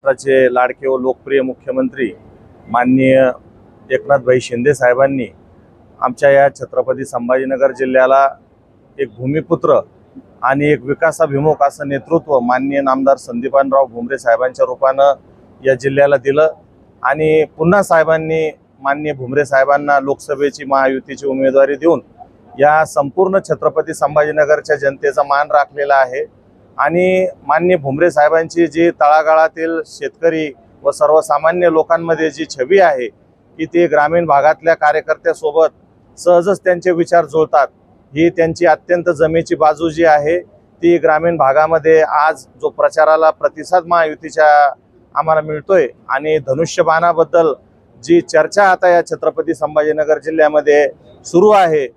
महाराष्ट्राचे लाडके व लोकप्रिय मुख्यमंत्री माननीय एकनाथभाई शिंदे साहेबांनी आमच्या या छत्रपती संभाजीनगर जिल्ह्याला एक भूमिपुत्र आणि एक विकासाभिमुख असं नेतृत्व माननीय नामदार संदीपानराव भुमरे साहेबांच्या रूपानं या जिल्ह्याला दिलं आणि पुन्हा साहेबांनी माननीय भुमरे साहेबांना लोकसभेची महायुतीची उमेदवारी देऊन या संपूर्ण छत्रपती संभाजीनगरच्या जनतेचा मान राखलेला आहे। आणि माननीय भुमरे साहेबांची जी तळागाळातील शेतकरी व सर्वसामान्य लोकांमध्ये जी छबी आहे की ते ग्रामीण भागातल्या कार्यकर्त्यासोबत सहजच त्यांचे विचार जुळतात, ही त्यांची अत्यंत जमेची बाजू जी आहे ती ग्रामीण भागामध्ये आज जो प्रचाराला प्रतिसाद महायुतीच्या आम्हाला मिळतोय आणि धनुष्यबाणाबद्दल जी चर्चा आता या छत्रपती संभाजीनगर जिल्ह्यामध्ये सुरू आहे,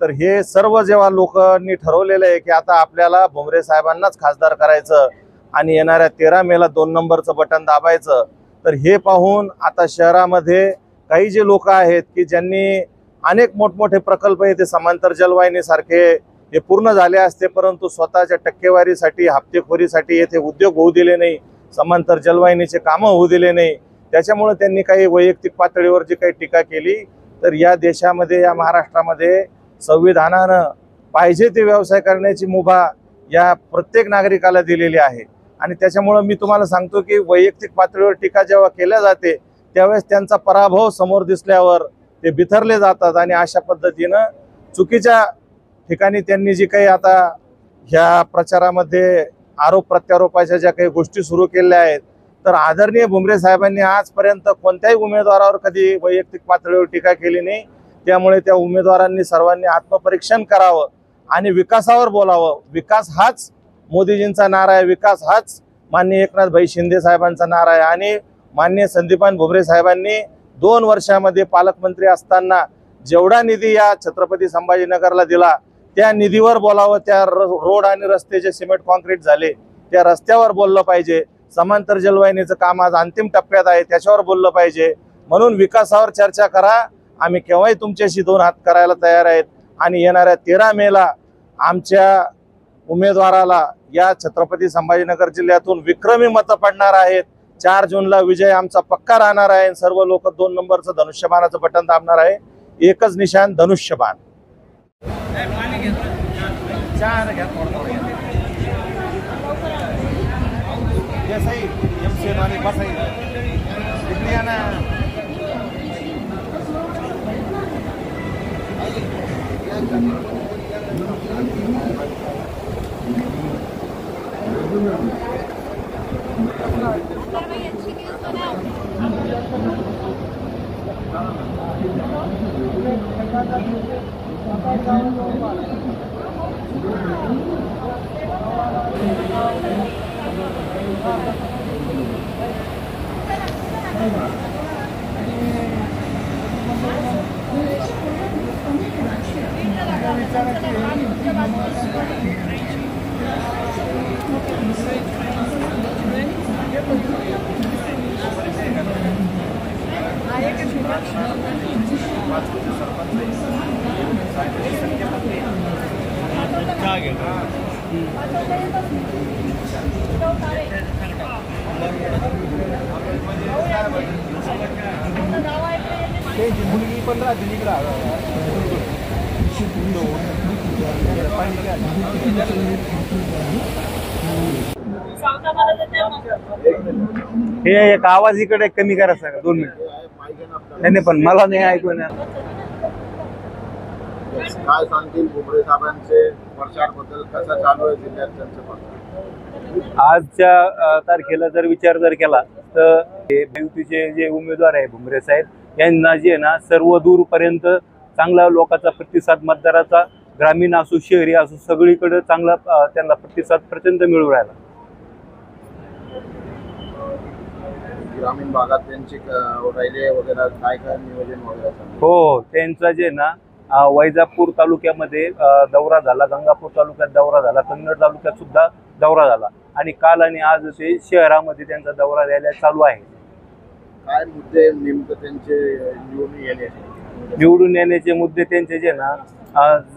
तर हे सर्व जेव्हा लोकांनी ठरवलेलं आहे की आता आपल्याला भुमरे साहेबांनाच खासदार करायचं आणि येणाऱ्या 13 मेला 2 नंबरचं बटन दाबायचं, तर हे पाहून आता शहरामध्ये काही जे लोक आहेत की ज्यांनी अनेक मोठमोठे प्रकल्प येथे समांतर जलवाहिनीसारखे हे पूर्ण झाले असते, परंतु स्वतःच्या टक्केवारीसाठी हप्तेखोरीसाठी येथे उद्योग होऊ दिले नाही, समांतर जलवाहिनीचे कामं होऊ दिले नाही, त्याच्यामुळे त्यांनी काही वैयक्तिक पातळीवर जी काही टीका केली, तर या देशामध्ये या महाराष्ट्रामध्ये संविधानानं पाहिजे ते व्यवसाय करण्याची मुभा या प्रत्येक नागरिकाला दिलेली आहे। आणि त्याच्यामुळे मी तुम्हाला सांगतो की वैयक्तिक पातळीवर टीका जेव्हा केल्या जाते त्यावेळेस त्यांचा पराभव समोर दिसल्यावर ते बिथरले जातात आणि अशा पद्धतीनं चुकीच्या ठिकाणी त्यांनी जी काही आता ह्या प्रचारामध्ये आरोप प्रत्यारोपाच्या ज्या काही गोष्टी सुरू केल्या आहेत, तर आदरणीय भुमरे साहेबांनी आजपर्यंत कोणत्याही उमेदवारावर कधी वैयक्तिक पातळीवर टीका केली नाही। त्यामुळे त्या उमेदवारांनी सर्वांनी आत्मपरीक्षण करावं आणि विकासावर बोलावं। विकास हाच मोदीजींचा नारा आहे, विकास हाच माननीय एकनाथभाई शिंदे साहेबांचा नारा आहे। आणि माननीय संदीपान भुमरे साहेबांनी 2 वर्षामध्ये पालकमंत्री असताना जेवढा निधी या छत्रपती संभाजीनगरला दिला त्या निधीवर बोलावं, त्या रोड आणि रस्ते जे सिमेंट कॉन्क्रीट झाले त्या रस्त्यावर बोललं पाहिजे, समांतर जलवाहिनीचं काम आज अंतिम टप्प्यात आहे त्याच्यावर बोललं पाहिजे। म्हणून विकासावर चर्चा करा, आम्ही केव्हाही तुमच्याशी 2 हात करायला तयार आहेत। आणि येणाऱ्या 13 मेला आमच्या उमेदवाराला या छत्रपती संभाजीनगर जिल्ह्यातून विक्रमी मतं पडणार आहेत। 4 जूनला विजय आमचा पक्का राहणार आहे। सर्व लोक 2 नंबरचं धनुष्यबाणाचं बटन दाबणार आहे, एकच निशाण धनुष्यबाण। हे एक आवाज इकडे कमी करा सर 2 मिनिट। नाही पण मला नाही ऐकू येणार। काय सांगतील भुमरे साहेबांचे प्रचाराबद्दल, कसा चालू आहे जिल्ह्यात त्यांचं प्रचार? आजच्या तारखेला जर विचार केला तर युतीचे जे उमेदवार आहे भुमरे साहेब यांना जे ना सर्व दूरपर्यंत चांगला लोकांचा प्रतिसाद, मतदाराचा ग्रामीण असो शहरी असो सगळीकडे चांगला त्यांना प्रतिसाद प्रचंड मिळू राहिला। ग्रामीण भागात त्यांची रॅली वगैरे काय नियोजन वगैरे? हो, त्यांचा जे ना वैजापूर तालुक्यामध्ये दौरा झाला, गंगापूर तालुक्यात दौरा झाला, कन्नड तालुक्यात सुद्धा दौरा झाला आणि काल आणि आज ते शहरामध्ये त्यांचा दौरा द्यायला चालू आहे। काय मुद्दे नेमकं त्यांचे निवडून येण्याचे मुद्दे त्यांचे जे ना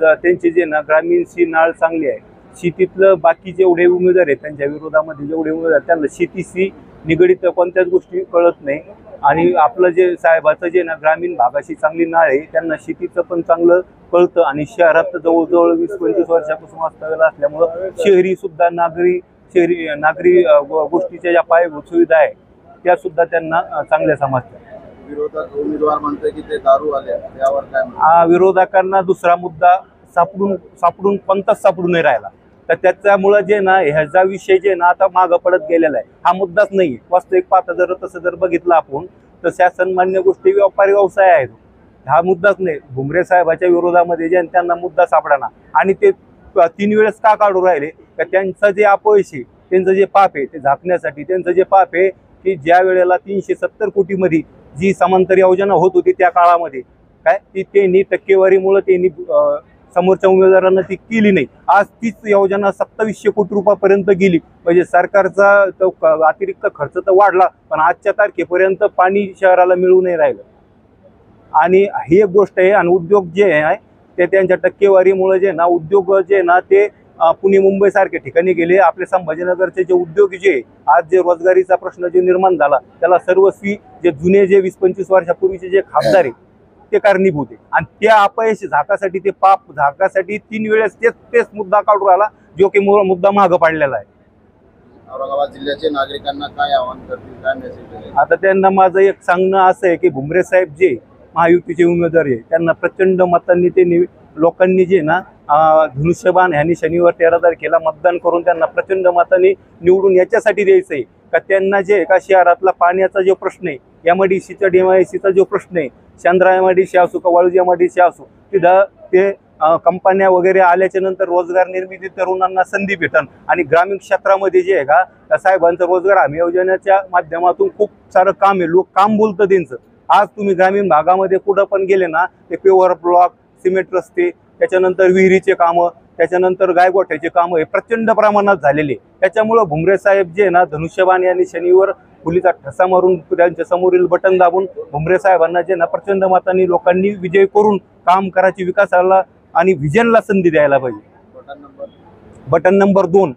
त्यांचे जे ना ग्रामीणची नाळ चांगली आहे, शेतीतलं बाकी जेवढे उमेदवार आहेत त्यांच्या विरोधामध्ये जेवढे उमेदवार त्यांना शेतीशी निगडीत कोणत्याच गोष्टी कळत नाही. आणि आपलं जे साहेबाचं जे ना ग्रामीण भागाशी चांगली नाळ आहे, त्यांना शेतीचं पण चांगलं कळतं. आणि शहरात तर जवळजवळ 20-25 वर्षापासून वास्तव्याला असल्यामुळं शहरी सुद्धा नागरी गोष्टीच्या ज्या पायाभूत सुविधा आहे त्या सुद्धा त्यांना चांगल्या समजतात. विरोधक उमेदवार म्हणते की ते दारू आले, त्यावर काय म्हणतात? विरोधकांना दुसरा मुद्दा सापडून कोणताच सापडून नाही राहिला. तर त्याच्यामुळं जे ना ह्याचा विषय जे ना आता मागं पडत गेलेला आहे. हा मुद्दाच नाही. वास्तविक पाहता जर बघितलं आपण तर शासन मान्य गोष्टी व्यापारी व्यवसाय आहेत. हा मुद्दाच नाही. भुमरे साहेबाच्या विरोधामध्ये जे त्यांना मुद्दा सापडाना आणि ते 3 वेळेस का काढू राहिले तर त्यांचं जे अपयश आहे, त्यांचं जे पाप आहे ते झाकण्यासाठी. त्यांचं जे पाप आहे की ज्या वेळेला 370 कोटीमध्ये जी समांतर योजना होत होती त्या काळामध्ये काय ती त्यांनी टक्केवारीमुळे त्यांनी समोरच्या उमेदवारांना ती केली नाही. आज तीच योजना 2700 कोटी रुपयापर्यंत गेली. म्हणजे सरकारचा तो अतिरिक्त खर्च तर वाढला, पण आजच्या तारखेपर्यंत पाणी शहराला मिळू नाही राहिलं. आणि ही एक गोष्ट आहे. आणि उद्योग जे आहे ते त्यांच्या टक्केवारीमुळे जे ना उद्योग जे ना ते पुणे मुंबई सारख्या ठिकाणी गेले. आपले संभाजीनगरचे जे उद्योग जे आज जे रोजगारीचा प्रश्न जे निर्माण झाला त्याला सर्वस्वी जे जुने जे 20-25 वर्षापूर्वीचे जे खासदार आहे ते कारणीभूत आहे. आणि त्या अपयश झाकासाठी ते पाप झाकासाठी 3 वेळेस तेच मुद्दा काढून राहिला जो की मुद्दा मागं पाडलेला आहे. औरंगाबाद जिल्ह्याचे नागरिकांना काय आवाहन करतील, काय मेसेज देईल? आता त्यांना माझं एक सांगणं असं आहे की भुमरे साहेब जे महायुतीचे उमेदवार आहे त्यांना प्रचंड मतांनी ते लोकांनी जे ना धनुष्यबाण ह्यांनी शनिवार 13 तारखेला मतदान करून त्यांना प्रचंड मतांनी निवडून याच्यासाठी द्यायचं आहे का त्यांना जे एका शहरातला पाण्याचा जो प्रश्न आहे, MIDCचा DMIDCचा जो प्रश्न आहे, चांद्रा MIDC असो का वाळूजी MIDC असो, तिथं ते कंपन्या वगैरे आल्याच्या नंतर रोजगार निर्मिती तरुणांना संधी भेटन. आणि ग्रामीण क्षेत्रामध्ये जे आहे का साहेबांचं रोजगार हमी योजनेच्या माध्यमातून खूप सारं काम आहे. लोक काम बोलतं त्यांचं. आज तुम्ही ग्रामीण भागामध्ये कुठं पण गेले ना ते पेवर ब्लॉक, सिमेंट रस्ते, त्याच्यानंतर विहिरीचे कामं, त्याच्यानंतर गायगोठ्याचे कामं हे प्रचंड प्रमाणात झालेले. त्याच्यामुळं भुमरे साहेब जे ना धनुष्यबाण यांनी शनिवार फुलीचा ठसा मारून त्यांच्या समोरील बटन दाबून भुमरे साहेबांना जे ना प्रचंड मतांनी लोकांनी विजय करून काम करायची, विकासाला आणि व्हिजनला संधी द्यायला पाहिजे. Button number 2